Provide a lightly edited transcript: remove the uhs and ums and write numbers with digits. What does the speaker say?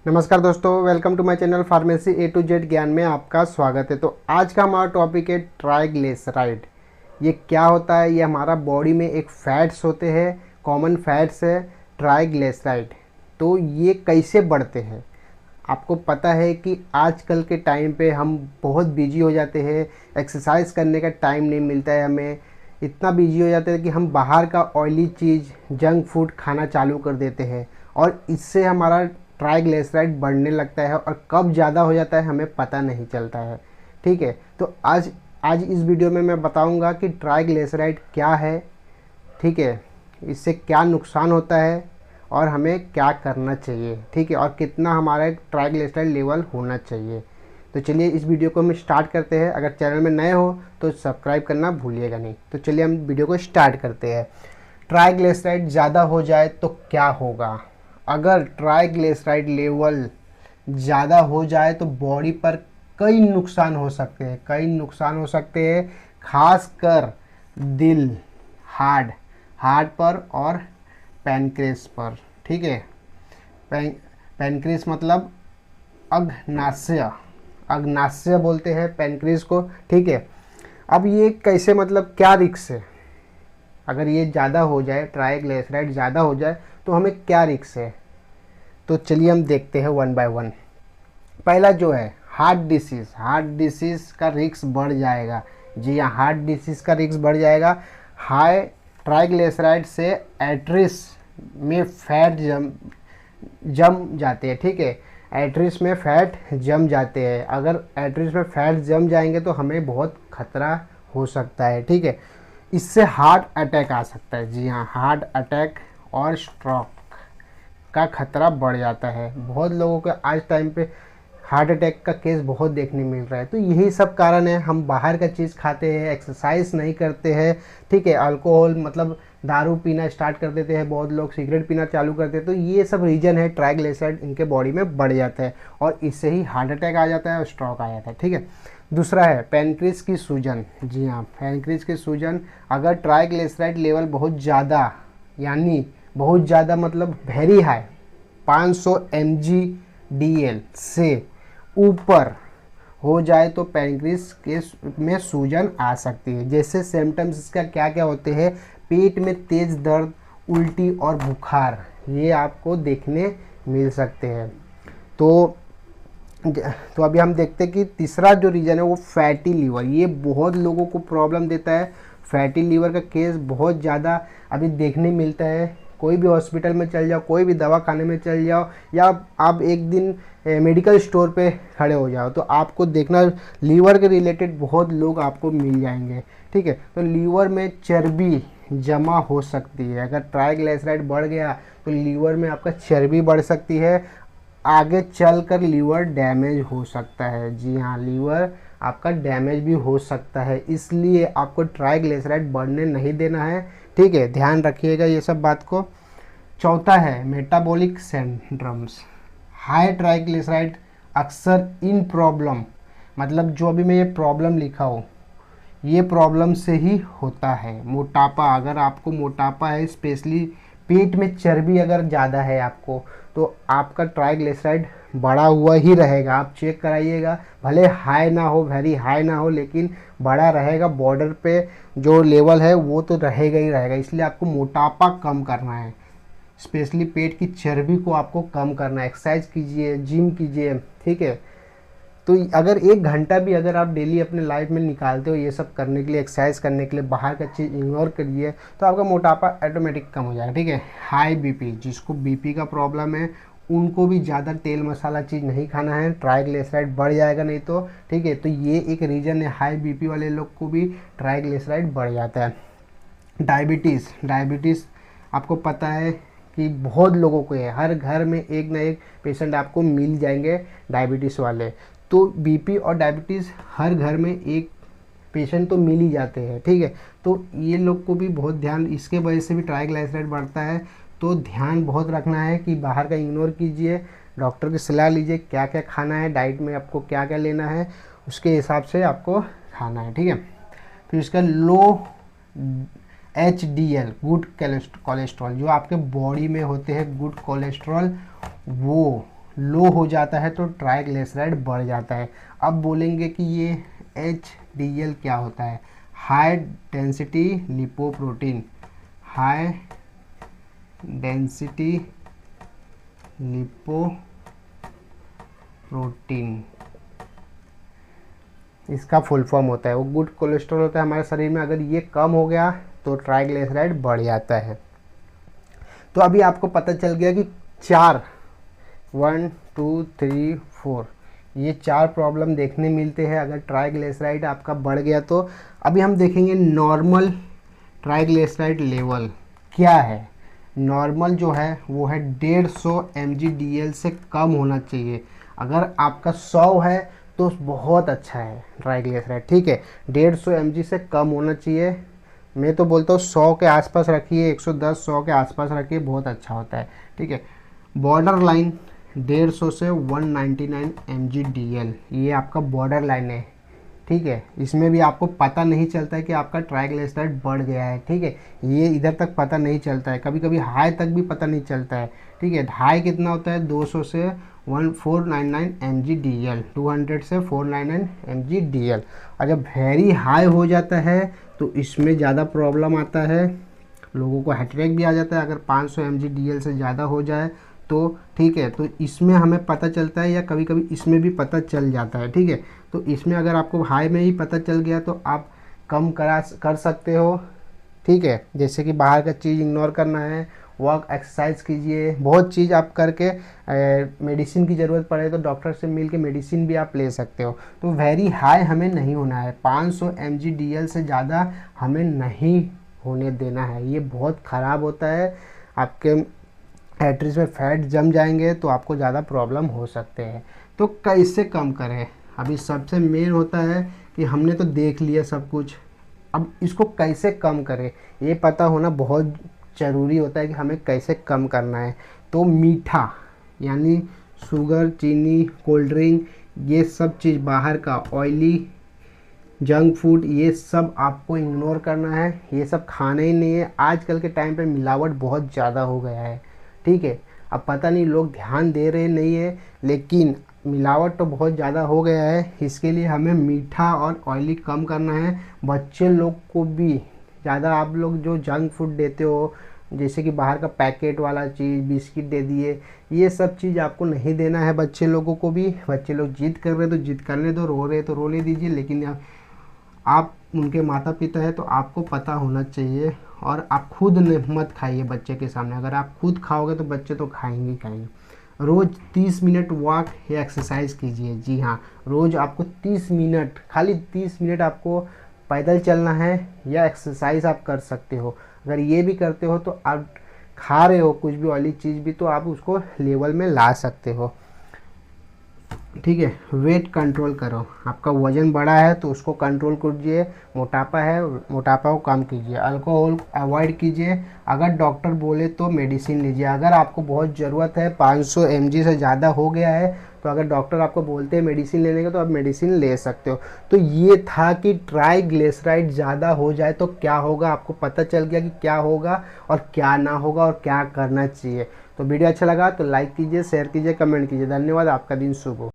नमस्कार दोस्तों, welcome to my channel pharmacy A to Z ज्ञान में आपका स्वागत है। तो आज का हमारा टॉपिक है ट्राइग्लिसराइड। ये क्या होता है? ये हमारा बॉडी में एक फैट्स होते हैं, कॉमन फैट्स है ट्राइग्लिसराइड। तो ये कैसे बढ़ते हैं? आपको पता है कि आजकल के टाइम पे हम बहुत बिजी हो जाते हैं, एक्सरसाइज करने का टाइम नहीं मिलता है हमें। इतना बिजी हो जाते हैं कि हम बाहर का ऑयली चीज़, जंक फूड खाना चालू कर देते हैं और इससे हमारा ट्राइग्लिसराइड बढ़ने लगता है और कब ज़्यादा हो जाता है हमें पता नहीं चलता है। ठीक है, तो आज इस वीडियो में मैं बताऊंगा कि ट्राइग्लिसराइड क्या है, ठीक है, इससे क्या नुकसान होता है और हमें क्या करना चाहिए, ठीक है, और कितना हमारा ट्राइग्लिसराइड लेवल होना चाहिए। तो चलिए इस वीडियो को हम स्टार्ट करते हैं। अगर चैनल में नए हो तो सब्सक्राइब करना भूलिएगा नहीं। तो चलिए हम वीडियो को स्टार्ट करते हैं। ट्राइग्लिसराइड ज़्यादा हो जाए तो क्या होगा? अगर ट्राइग्लिसराइड लेवल ज़्यादा हो जाए तो बॉडी पर कई नुकसान हो सकते हैं, खासकर दिल, हार्ट पर और पैनक्रेस पर। ठीक है, पैनक्रेस मतलब अग्नाशय बोलते हैं पैनक्रेस को। ठीक है, अब ये कैसे, मतलब क्या रिस्क है अगर ये ज़्यादा हो जाए, ट्राइग्लिसराइड ज़्यादा हो जाए तो हमें क्या रिस्क है? तो चलिए हम देखते हैं वन बाय वन। पहला जो है हार्ट डिसीज़ का रिस्क बढ़ जाएगा। जी हाँ, हार्ट डिसीज़ का रिस्क बढ़ जाएगा। हाई ट्राइग्लिसराइड से आर्टरीज में फैट जम जाते हैं। ठीक है, आर्टरीज में फैट जम जाते हैं। अगर आर्टरीज में फैट जम जाएंगे तो हमें बहुत खतरा हो सकता है। ठीक है, इससे हार्ट अटैक आ सकता है। जी हाँ, हार्ट अटैक और स्ट्रोक का खतरा बढ़ जाता है। बहुत लोगों के आज टाइम पे हार्ट अटैक का केस बहुत देखने मिल रहा है। तो यही सब कारण है, हम बाहर का चीज़ खाते हैं, एक्सरसाइज नहीं करते हैं। ठीक है, अल्कोहल मतलब दारू पीना स्टार्ट कर देते हैं, बहुत लोग सिगरेट पीना चालू करते हैं। तो ये सब रीज़न है, ट्राइग्लिसराइड इनके बॉडी में बढ़ जाता है और इससे ही हार्ट अटैक आ जाता है और स्ट्रोक आ जाता है। ठीक है, दूसरा है पैनक्रीज की सूजन। जी हाँ, पैनक्रीज की सूजन। अगर ट्राइग्लिसराइड लेवल बहुत ज़्यादा, यानी बहुत ज़्यादा मतलब वेरी हाई, 500 mg/dl से ऊपर हो जाए तो पैनक्रीज के में सूजन आ सकती है। जैसे सिम्टम्स इसका क्या क्या होते हैं? पेट में तेज़ दर्द, उल्टी और बुखार, ये आपको देखने मिल सकते हैं। तो अभी हम देखते हैं कि तीसरा जो रीज़न है वो फैटी लीवर। ये बहुत लोगों को प्रॉब्लम देता है। फैटी लीवर का केस बहुत ज़्यादा अभी देखने मिलता है। कोई भी हॉस्पिटल में चल जाओ, कोई भी दवा खाने में चल जाओ, या आप एक दिन मेडिकल स्टोर पे खड़े हो जाओ तो आपको देखना लीवर के रिलेटेड बहुत लोग आपको मिल जाएंगे। ठीक है, तो लीवर में चर्बी जमा हो सकती है। अगर ट्राइग्लिसराइड बढ़ गया तो लीवर में आपका चर्बी बढ़ सकती है, आगे चलकर लीवर डैमेज हो सकता है। जी हाँ, लीवर आपका डैमेज भी हो सकता है, इसलिए आपको ट्राइग्लिसराइड बढ़ने नहीं देना है। ठीक है, ध्यान रखिएगा ये सब बात को। चौथा है मेटाबॉलिक सिंड्रोम्स। हाई ट्राइग्लिसराइड अक्सर इन प्रॉब्लम, मतलब जो अभी मैं ये प्रॉब्लम लिखा हूँ, ये प्रॉब्लम से ही होता है। मोटापा, अगर आपको मोटापा है, स्पेशली पेट में चर्बी अगर ज़्यादा है आपको, तो आपका ट्राइग्लिसराइड बढ़ा हुआ ही रहेगा। आप चेक कराइएगा, भले हाई ना हो, वेरी हाई ना हो, लेकिन बढ़ा रहेगा। बॉर्डर पे जो लेवल है वो तो रहेगा ही रहेगा। इसलिए आपको मोटापा कम करना है, स्पेशली पेट की चर्बी को आपको कम करना है। एक्सरसाइज कीजिए, जिम कीजिए। ठीक है, तो अगर 1 घंटा भी अगर आप डेली अपने लाइफ में निकालते हो ये सब करने के लिए, एक्सरसाइज करने के लिए, बाहर का चीज़ इग्नोर करिए, तो आपका मोटापा ऑटोमेटिक कम हो जाएगा। ठीक है, हाई बीपी, जिसको बीपी का प्रॉब्लम है उनको भी ज़्यादा तेल मसाला चीज़ नहीं खाना है, ट्राइग्लिसराइड बढ़ जाएगा नहीं तो। ठीक है, तो ये एक रीज़न है, हाई बीपी वाले लोग को भी ट्राइग्लिसराइड बढ़ जाता है। डायबिटीज़ आपको पता है कि बहुत लोगों को है, हर घर में एक ना एक पेशेंट आपको मिल जाएंगे डायबिटीज़ वाले। तो बीपी और डायबिटीज़ हर घर में एक पेशेंट तो मिल ही जाते हैं। ठीक है, तो ये लोग को भी बहुत ध्यान, इसके वजह से भी ट्राइग्लिसराइड बढ़ता है। तो ध्यान बहुत रखना है कि बाहर का इग्नोर कीजिए, डॉक्टर की सलाह लीजिए, क्या क्या खाना है, डाइट में आपको क्या क्या लेना है, उसके हिसाब से आपको खाना है। ठीक है, फिर इसका लो HDL, गुड कोलेस्ट्रॉल, जो आपके बॉडी में होते हैं गुड कोलेस्ट्रॉल, वो लो हो जाता है तो ट्राइग्लिसराइड बढ़ जाता है। अब बोलेंगे कि ये HDL क्या होता है? High density lipoprotein, high density lipoprotein इसका फुल फॉर्म होता है। वो गुड कोलेस्ट्रॉल होता है हमारे शरीर में, अगर ये कम हो गया तो ट्राइग्लिसराइड बढ़ जाता है। तो अभी आपको पता चल गया कि 4 1 2 3 4 ये 4 प्रॉब्लम देखने मिलते हैं अगर ट्राइग्लिसराइड आपका बढ़ गया तो। अभी हम देखेंगे नॉर्मल ट्राइग्लिसराइड लेवल क्या है। नॉर्मल जो है वो है 150 mg/dl से कम होना चाहिए। अगर आपका 100 है तो बहुत अच्छा है ट्राइग्लिसराइड, ठीक है। 150 mg से कम होना चाहिए। मैं तो बोलता हूँ 100 के आसपास रखिए, 110 100 के आसपास रखिए, बहुत अच्छा होता है, ठीक है। बॉर्डर लाइन 150 से 199 mg/dl ये आपका बॉर्डर लाइन है, ठीक है। इसमें भी आपको पता नहीं चलता है कि आपका ट्राइग्लिसराइड बढ़ गया है, ठीक है। ये इधर तक पता नहीं चलता है, कभी कभी हाई तक भी पता नहीं चलता है, ठीक है। हाई कितना होता है? 200 से 499 mg/dl, 200 से 499 mg/dl। और जब वेरी हाई हो जाता है तो इसमें ज़्यादा प्रॉब्लम आता है, लोगों को हार्ट अटैक भी आ जाता है अगर 500 mg/dl से ज़्यादा हो जाए तो, ठीक है। तो इसमें हमें पता चलता है या कभी कभी इसमें भी पता चल जाता है, ठीक है। तो इसमें अगर आपको हाई में ही पता चल गया तो आप कम कर सकते हो, ठीक है। जैसे कि बाहर का चीज़ इग्नोर करना है, वर्क एक्सरसाइज कीजिए, बहुत चीज़ आप करके मेडिसिन की ज़रूरत पड़े तो डॉक्टर से मिल के मेडिसिन भी आप ले सकते हो। तो वेरी हाई हमें नहीं होना है, 500 mg/dl से ज़्यादा हमें नहीं होने देना है। ये बहुत ख़राब होता है, आपके आर्टरीज में फैट जम जाएंगे तो आपको ज़्यादा प्रॉब्लम हो सकते हैं। तो कैसे कम करें? अभी सबसे मेन होता है कि हमने तो देख लिया सब कुछ, अब इसको कैसे कम करें ये पता होना बहुत ज़रूरी होता है कि हमें कैसे कम करना है। तो मीठा यानी शुगर, चीनी, कोल्ड ड्रिंक, ये सब चीज़ बाहर का ऑयली जंक फूड ये सब आपको इग्नोर करना है, ये सब खाना ही नहीं है। आजकल के टाइम पे मिलावट बहुत ज़्यादा हो गया है, ठीक है। अब पता नहीं लोग ध्यान दे रहे नहीं है, लेकिन मिलावट तो बहुत ज़्यादा हो गया है। इसके लिए हमें मीठा और ऑयली कम करना है। बच्चे लोग को भी ज़्यादा आप लोग जो जंक फूड देते हो, जैसे कि बाहर का पैकेट वाला चीज़, बिस्किट दे दिए, ये सब चीज़ आपको नहीं देना है बच्चे लोगों को भी। बच्चे लोग जिद कर रहे तो जिद करने दो, रो रहे तो रोने दीजिए, लेकिन आप उनके माता पिता है तो आपको पता होना चाहिए। और आप खुद मत खाइए बच्चे के सामने, अगर आप खुद खाओगे तो बच्चे तो खाएंगे ही खाएंगे। रोज़ 30 मिनट वॉक या एक्सरसाइज कीजिए। जी हाँ, रोज़ आपको 30 मिनट, खाली 30 मिनट आपको पैदल चलना है या एक्सरसाइज आप कर सकते हो। अगर ये भी करते हो तो आप खा रहे हो कुछ भी ऑयली चीज़ भी तो आप उसको लेवल में ला सकते हो, ठीक है। वेट कंट्रोल करो, आपका वज़न बढ़ा है तो उसको कंट्रोल कीजिए। मोटापा है, मोटापा को कम कीजिए। अल्कोहल अवॉइड कीजिए। अगर डॉक्टर बोले तो मेडिसिन लीजिए। अगर आपको बहुत ज़रूरत है, 500 mg से ज़्यादा हो गया है, तो अगर डॉक्टर आपको बोलते हैं मेडिसिन लेने का तो आप मेडिसिन ले सकते हो। तो ये था कि ट्राइग्लिसराइड ज़्यादा हो जाए तो क्या होगा, आपको पता चल गया कि क्या होगा और क्या ना होगा और क्या करना चाहिए। तो वीडियो अच्छा लगा तो लाइक कीजिए, शेयर कीजिए, कमेंट कीजिए। धन्यवाद, आपका दिन शुभ हो।